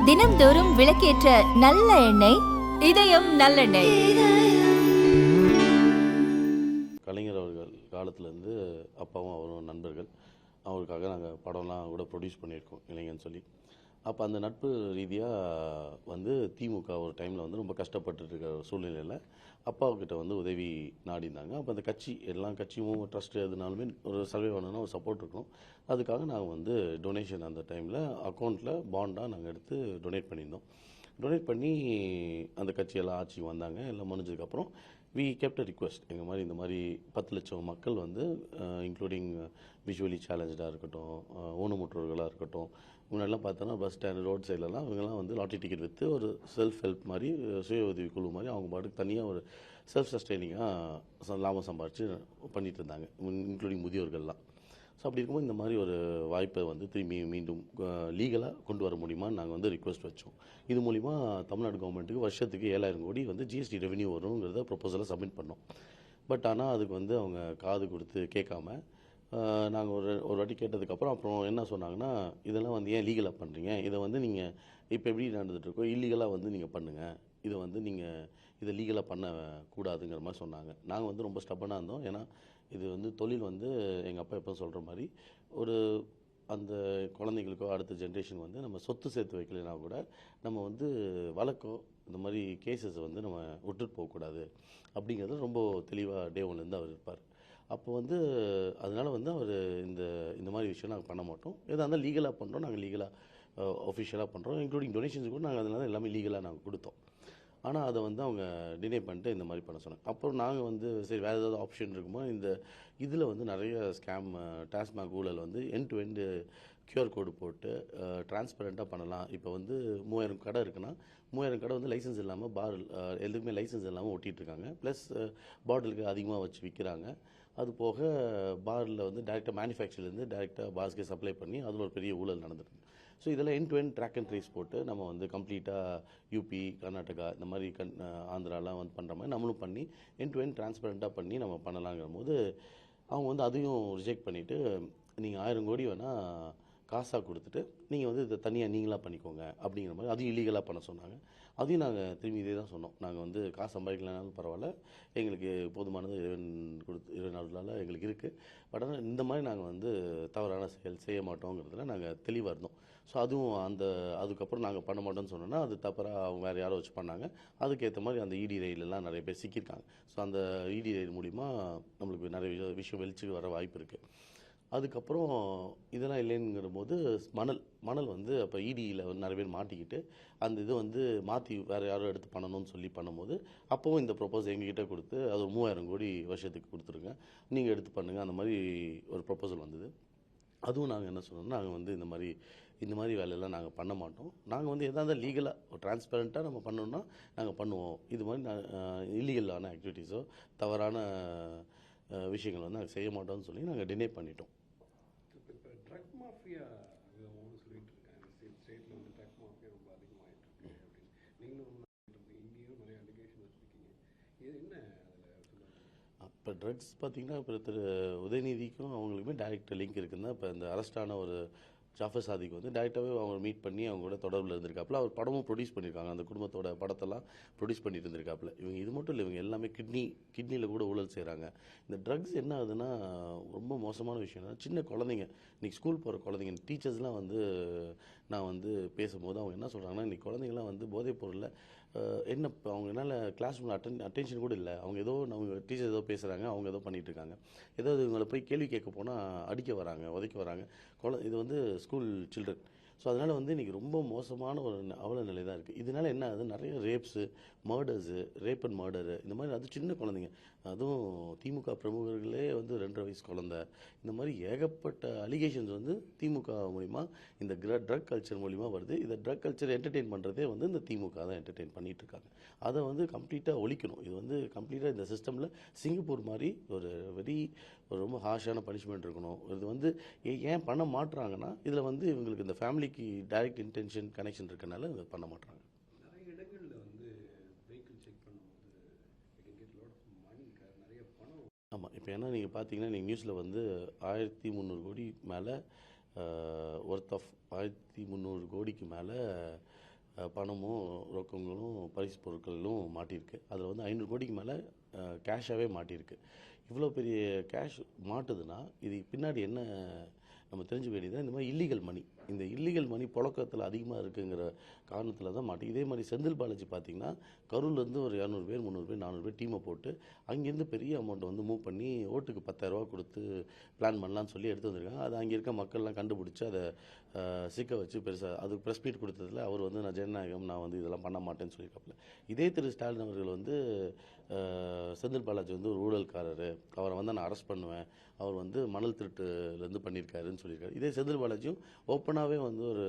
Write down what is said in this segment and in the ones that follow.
தினம்தோறும் விளக்கேற்ற நல்ல எண்ணெய் இதயம் நல்லெண்ணெய். கலைஞர் அவர்கள் காலத்துலேருந்து அப்பாவும் அவரும் நண்பர்கள். அவருக்காக நாங்கள் படம்லாம் கூட ப்ரொடியூஸ் பண்ணியிருக்கோம் இளைஞன்னு சொல்லி. அப்போ அந்த நட்பு ரீதியாக திமுக ஒரு டைமில் ரொம்ப கஷ்டப்பட்டு இருக்கிற சூழ்நிலையில் அப்பாவுக்கிட்ட உதவி நாடிந்தாங்க. அப்போ அந்த கட்சி எல்லா கட்சியும் ட்ரஸ்ட் எதுனாலுமே ஒரு சர்வே பண்ணணும்னா ஒரு சப்போர்ட் இருக்கும். அதுக்காக நாங்கள் டொனேஷன் அந்த டைமில் அக்கௌண்ட்டில் பாண்டாக நாங்கள் எடுத்து டொனேட் பண்ணியிருந்தோம். டொனேட் பண்ணி அந்த கட்சியெல்லாம் ஆட்சிக்கு வந்தாங்க. எல்லாம் முடிஞ்சதுக்கப்புறம் வி கெப்ட் அ ரிக்வெஸ்ட். இந்த மாதிரி 10 லட்சம் மக்கள் இன்க்ளூடிங் விஷுவலி சேலஞ்சாக இருக்கட்டும், ஊனமுற்றோர்களாக இருக்கட்டும், முன்னாடிலாம் பார்த்தோன்னா பஸ் ஸ்டாண்டு ரோட் சைட்லலாம் இவங்கெல்லாம் லாட்ரி டிக்கெட் விற்று ஒரு செல்ஃப் ஹெல்ப் மாதிரி சுய உதவி குழு மாதிரி அவங்க பாட்டுக்கு தனியாக ஒரு செல்ஃப் சஸ்டெய்னிங்காக லாபம் சம்பாரித்து பண்ணிகிட்டு இருந்தாங்க, இன்க்ளூடிங் முதியோர்கள்லாம். ஸோ அப்படி இருக்கும்போது இந்த மாதிரி ஒரு வாய்ப்பை திரும்பி மீண்டும் லீகலாக கொண்டு வர முடியுமான்னு நாங்கள் ரிக்வெஸ்ட் வச்சோம். இது மூலிமா தமிழ்நாடு கவர்மெண்ட்டுக்கு வருஷத்துக்கு 7,000 கோடி ஜிஎஸ்டி ரெவென்யூ வருங்கிறத ப்ரொப்போசலை சப்மிட் பண்ணோம். பட் ஆனால் அதுக்கு அவங்க காது கொடுத்து கேட்காம நாங்கள் ஒரு வாட்டி கேட்டதுக்கப்புறம் அப்புறம் என்ன சொன்னாங்கன்னா, இதெல்லாம் ஏன் லீகலாக பண்ணுறீங்க, இதை நீங்கள் இப்போ எப்படி நடந்துகிட்ருக்கோ இல்லீகலாக நீங்கள் பண்ணுங்கள், இதை நீங்கள் இதை லீகலாக பண்ணக்கூடாதுங்கிற மாதிரி சொன்னாங்க. நாங்கள் ரொம்ப ஸ்டப்பனாக இருந்தோம். ஏன்னா இது தொழில் எங்கள் அப்பா எப்போ சொல்கிற மாதிரி ஒரு அந்த குழந்தைங்களுக்கோ அடுத்த ஜென்ரேஷன் நம்ம சொத்து சேர்த்து வைக்கலைன்னா கூட நம்ம வழக்கோ இந்த மாதிரி கேசஸ் நம்ம விட்டுட்டு போகக்கூடாது அப்படிங்கிறது ரொம்ப தெளிவாக டே ஒன்லேருந்து அவர் இருப்பார். அப்போ அதனால் அவர் இந்த மாதிரி விஷயம் நாங்கள் பண்ண மாட்டோம், எதாக இருந்தால் லீகலாக பண்ணுறோம், நாங்கள் லீகலாக ஒஃபிஷியலாக பண்ணுறோம், இன்க்ளூடிங் டொனேஷன்ஸ் கூட நாங்கள் அதனால எல்லாமே லீகலாக நாங்கள் கொடுத்தோம். ஆனால் அதை அவங்க டினை பண்ணிட்டு இந்த மாதிரி பண்ண சொன்னாங்க. அப்புறம் நாங்கள் சரி வேறு ஏதாவது ஆப்ஷன் இருக்குமோ, இதில் நிறைய ஸ்கேம் டாஸ்மாக் ஊழல் end to end QR code போட்டு டிரான்ஸ்பரண்ட்டாக பண்ணலாம். இப்போ 3000 கடை இருக்குன்னா 3000 கடை லைசன்ஸ் இல்லாமல் எதுக்குமே லைசன்ஸ் இல்லாமல் ஓட்டிகிட்ருக்காங்க. ப்ளஸ் பாட்டிலுக்கு அதிகமாக வச்சு விற்கிறாங்க. அது போக பாரில் டேரெக்டாக மேனுஃபேக்சர்லேருந்து டேரெக்டாக பார்ஸ்கே சப்ளை பண்ணி அதில் ஒரு பெரிய ஊழல் நடந்துருக்கு. ஸோ இதெல்லாம் end to end track and trace போட்டு நம்ம கம்ப்ளீட்டாக யூபி, கர்நாடகா இந்த மாதிரி ஆந்திராலாம் பண்ணுற மாதிரி நம்மளும் பண்ணி எண்ட் டு எண்ட் டிரான்ஸ்பரண்ட்டாக பண்ணி நம்ம பண்ணலாங்கிற போது அவங்க அதையும் ரிஜெக்ட் பண்ணிவிட்டு, நீங்கள் 1000 கோடி வேணால் காசாக கொடுத்துட்டு நீங்கள் இதை தனியாக நீங்களாக பண்ணிக்கோங்க அப்படிங்கிற மாதிரி அதையும் இல்லீகலாக பண்ண சொன்னாங்க. அதையும் நாங்கள் திரும்பி இதே தான் சொன்னோம். நாங்கள் காசு சம்பாதிக்கலனாலும் பரவாயில்ல, எங்களுக்கு போதுமானது இறைவனால் எங்களுக்கு இருக்குது. பட் ஆனால் இந்த மாதிரி நாங்கள் தவறான செயல் செய்ய மாட்டோங்கிறதுல நாங்கள் தெளிவாக இருந்தோம். ஸோ அதுவும் அதுக்கப்புறம் நாங்கள் பண்ண மாட்டோம்னு சொன்னோன்னா அது தப்பராக அவங்க வேறு யாரோ வச்சு பண்ணாங்க. அதுக்கேற்ற மாதிரி அந்த இடி ரெயிலெலாம் நிறைய பேர் சிக்கியிருக்காங்க. ஸோ அந்த இடி ரெயில் மூலிமா நம்மளுக்கு நிறைய விஷயம் வெளிச்சு வர வாய்ப்பு இருக்குது. அதுக்கப்புறம் இதெல்லாம் இல்லைங்கிற போது மணல் அப்போ இடியில் நிறைய பேர் மாட்டிக்கிட்டு அந்த இது மாற்றி வேறு யாரும் எடுத்து பண்ணணும்னு சொல்லி பண்ணும்போது அப்போவும் இந்த ப்ரொப்போஸ் எங்ககிட்ட கொடுத்து அது ஒரு 3000 கோடி வருஷத்துக்கு கொடுத்துருங்க, நீங்கள் எடுத்து பண்ணுங்கள், அந்த மாதிரி ஒரு ப்ரொப்போசல் வந்தது. அதுவும் நாங்கள் என்ன சொன்னோம்னா, நாங்கள் இந்த மாதிரி வேலையெல்லாம் நாங்கள் பண்ண மாட்டோம். நாங்கள் எதாவது லீகலாக டிரான்ஸ்பரண்ட்டாக நம்ம பண்ணோம்னா நாங்கள் பண்ணுவோம். இது மாதிரி இல்லீகலான ஆக்டிவிட்டீஸோ தவறான விஷயங்கள் நாங்கள் செய்ய மாட்டோம்னு சொல்லி நாங்கள் டினை பண்ணிட்டோம். இப்போ ட்ரக் மாஃபியா சொல்லிட்டு இருக்காங்க, ஸ்டேட்டில் ட்ரக் மாஃபியா ரொம்ப அதிகமாகிட்டு இருக்கு அப்படின்னு நீங்களும் இங்கேயும் நிறைய அலிகேஷன் வச்சுருக்கீங்க. இது என்ன அதில் சொல்லுவாங்க? இப்போ ட்ரக்ஸ் பார்த்திங்கன்னா இப்போ திரு உதயநிதிக்கும் அவங்களுக்குமே டைரக்ட் லிங்க் இருக்குதுன்னா, இப்போ இந்த அரெஸ்டான ஒரு ஜாஃபர் சாதிக்கு டேரெக்டாகவே அவங்க மீட் பண்ணி அவங்க கூட தொடர்பில் இருந்திருக்காப்புல. அவர் படமும் ப்ரொடியூஸ் பண்ணியிருக்காங்க, அந்த குடும்பத்தோட படத்தெல்லாம் ப்ரொடியூஸ் பண்ணிட்டு இருந்திருக்காப்புல. இவங்க இது மட்டும் இல்லை, இவங்க எல்லாமே கிட்னியில் கூட ஊழல் செய்கிறாங்க. இந்த ட்ரக்ஸ் என்ன ஆகுதுன்னா ரொம்ப மோசமான விஷயம்னா, சின்ன குழந்தைங்க இன்றைக்கி ஸ்கூல் போகிற குழந்தைங்க டீச்சர்ஸ்லாம் நான் பேசும்போது அவங்க என்ன சொல்கிறாங்கன்னா, இன்றைக்கி குழந்தைங்களாம் போதைப் பொருளில் என்ன அவங்க என்னால் கிளாஸ் ரூமில் அட்டென்ஷன் கூட இல்லை, அவங்க ஏதோ நம்ம டீச்சர் ஏதோ பேசுகிறாங்க, அவங்க ஏதோ பண்ணிகிட்ருக்காங்க, ஏதாவது இவங்களை போய் கேள்வி கேட்க போனால் அடிக்க வராங்க, உதைக்க வராங்க. இது ஸ்கூல் சில்ட்ரன். ஸோ அதனால் இன்றைக்கி ரொம்ப மோசமான ஒரு அவல நிலை தான் இருக்குது. இதனால் என்ன ஆகுது, நிறைய ரேப்ஸு, மர்டர்ஸு, ரேப் அண்ட் மர்டரு இந்த மாதிரி அது சின்ன குழந்தைங்க, அதுவும் திமுக பிரமுகர்களே 2.5 வயசு குழந்தை, இந்த மாதிரி ஏகப்பட்ட அலிகேஷன்ஸ் திமுக மூலிமா இந்த ட்ரக் கல்ச்சர் மூலிமா வருது. இந்த ட்ரக் கல்ச்சர் என்டர்டெயின் பண்ணுறதே இந்த திமுக தான் என்டர்டெயின் பண்ணிகிட்ருக்காங்க. அதை கம்ப்ளீட்டாக ஒழிக்கணும். இது கம்ப்ளீட்டாக இந்த சிஸ்டமில் சிங்கப்பூர் மாதிரி ஒரு ரொம்ப ஹார்ஷான பனிஷ்மெண்ட் இருக்கணும். இது ஏன் பண்ண மாட்டுறாங்கன்னா, இதில் இவங்களுக்கு இந்த ஃபேமிலிக்கு டைரக்ட் இன்டென்ஷன் கனெக்ஷன் இருக்கனால இதை பண்ண மாட்டுறாங்க. நிறைய இடங்களில் வெஹிக்கிள் செக் பண்ணும்போது நிறைய பணம். ஆமாம், இப்போ ஏன்னா நீங்கள் பார்த்தீங்கன்னா, நீங்கள் நியூஸில் 1300 கோடி மேலே ஒர்த் ஆஃப் 1300 கோடிக்கு மேலே பணமும் ரொக்கங்களும் பரிசு பொருட்களும் மாட்டியிருக்கு. அதில் வந்து 500 கோடிக்கு மேலே கேஷாகவே மாட்டியிருக்கு. இவ்வளோ பெரிய கேஷ் மாட்டுதுன்னா இது பின்னாடி என்ன நம்ம தெரிஞ்சுக்க வேண்டியது, இந்த மாதிரி இல்லீகல் மணி, இந்த இல்லீகல் மணி புழக்கத்தில் அதிகமாக இருக்குங்கிற காரணத்தில் தான் மாட்டி. இதே மாதிரி செந்தில் பாலாஜி பார்த்திங்கன்னா கரூர்லேருந்து ஒரு 200 பேர் 300 பேர் 400 பேர் டீமை போட்டு அங்கேருந்து பெரிய அமௌண்ட்டை வந்து மூவ் பண்ணி ஓட்டுக்கு 10,000 கொடுத்து பிளான் பண்ணலான்னு சொல்லி எடுத்து வந்திருக்காங்க. அது அங்கே இருக்க மக்கள்லாம் கண்டுபிடிச்சி அதை சிக்க வச்சு பெருசாக அதுக்கு ப்ரெஸ் மீட் கொடுத்ததில் அவர் வந்து நான் ஜனநாயகம், நான் வந்து இதெல்லாம் பண்ண மாட்டேன்னு சொல்லியிருக்காப்புல. இதே திரு ஸ்டாலின் அவர்கள் வந்து செந்தில் பாலாஜி வந்து ஒரு ஊழல்காரர், அவரை வந்து நான் அரெஸ்ட் பண்ணுவேன், அவர் வந்து மணல் திருட்டுலேருந்து பண்ணியிருக்காருன்னு சொல்லியிருக்காரு. இதே செந்தில் பாலாஜியும் ஓப்பனாகவே வந்து ஒரு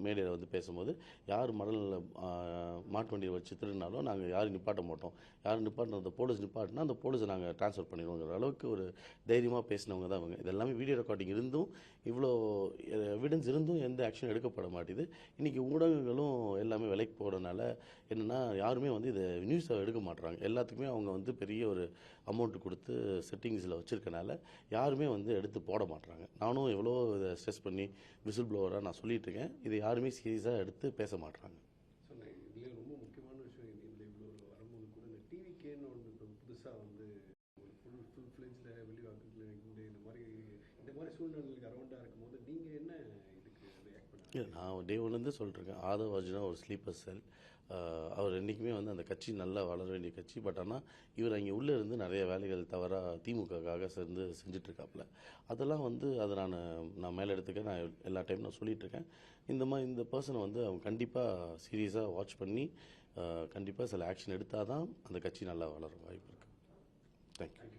மேடையில் வந்து பேசும்போது யார் மணலில் மாட்டு வண்டியை வச்சு திருடினாலும் நாங்கள் யாரும் நிப்பாட்ட மாட்டோம், யாரும் நிப்பாட்டின போலீஸ் நிப்பாட்டினா அந்த போலீஸை நாங்கள் ட்ரான்ஸ்ஃபர் பண்ணிடுவோங்கிற அளவுக்கு ஒரு தைரியமாக பேசினவங்க தான் அவங்க. இதெல்லாமே வீடியோ ரெக்கார்டிங் இருந்தும் இவ்வளோ எவிடன்ஸ் இருந்தும் எந்த ஆக்ஷன் எடுக்கப்பட மாட்டேது. இன்றைக்கி ஊடகங்களும் எல்லாமே விலைக்கு போகிறதுனால என்னென்னா யாருமே வந்து இதை நியூஸை எடுக்க மாட்டுறாங்க. எல்லாத்துக்குமே அவங்க வந்து பெரிய ஒரு அமௌண்ட்டு கொடுத்து செட்டிங்ஸில் வச்சுருக்கனால யாருமே வந்து எடுத்து போட மாட்டுறாங்க. நானும் எவ்வளோ இதை ஸ்ட்ரெஸ் பண்ணி விசில் ப்ளோவராக நான் சொல்லிகிட்ருக்கேன், இதை யாருமே சீரியஸாக எடுத்து பேச மாட்டுறாங்க. சொன்னேன் இதில் ரொம்ப முக்கியமான விஷயம், இதில் இவ்வளோ வரும்போது கூட இந்த டிவிக்கேன்னு ஒன்று இப்போ புதுசாக வந்து ஒரு ஃபுல் ஃப்ளெஜ்ல வெளிவாக்கத்தில் இந்த மாதிரி சூழ்நிலைகளுக்கு அரௌண்டாக இருக்கும்போது நீங்கள் என்ன இதுக்கு ரியாக்ட் பண்ண? இல்லை, நான் டே ஒன்லேருந்து சொல்லிட்டுருக்கேன், ஆதவ் அர்ஜுனா ஒரு ஸ்லீப்பர் செல். அவர் என்றைக்குமே வந்து அந்த கட்சி நல்லா வளர வேண்டிய கட்சி. பட் ஆனால் இவர் அங்கே உள்ளே இருந்து நிறைய வேலைகள் தவறாக திமுகவுக்காக சேர்ந்து செஞ்சிட்ருக்காப்புல. அதெல்லாம் வந்து அதை நான் மேலே எடுத்துக்க நான் எல்லா டைம் நான் சொல்லிகிட்ருக்கேன். இந்த பர்சனை வந்து அவங்க கண்டிப்பாக சீரியஸாக வாட்ச் பண்ணி கண்டிப்பாக சில ஆக்ஷன் எடுத்தால் தான் அந்த கட்சி நல்லா வளர வாய்ப்பு இருக்குது. தேங்க்யூ.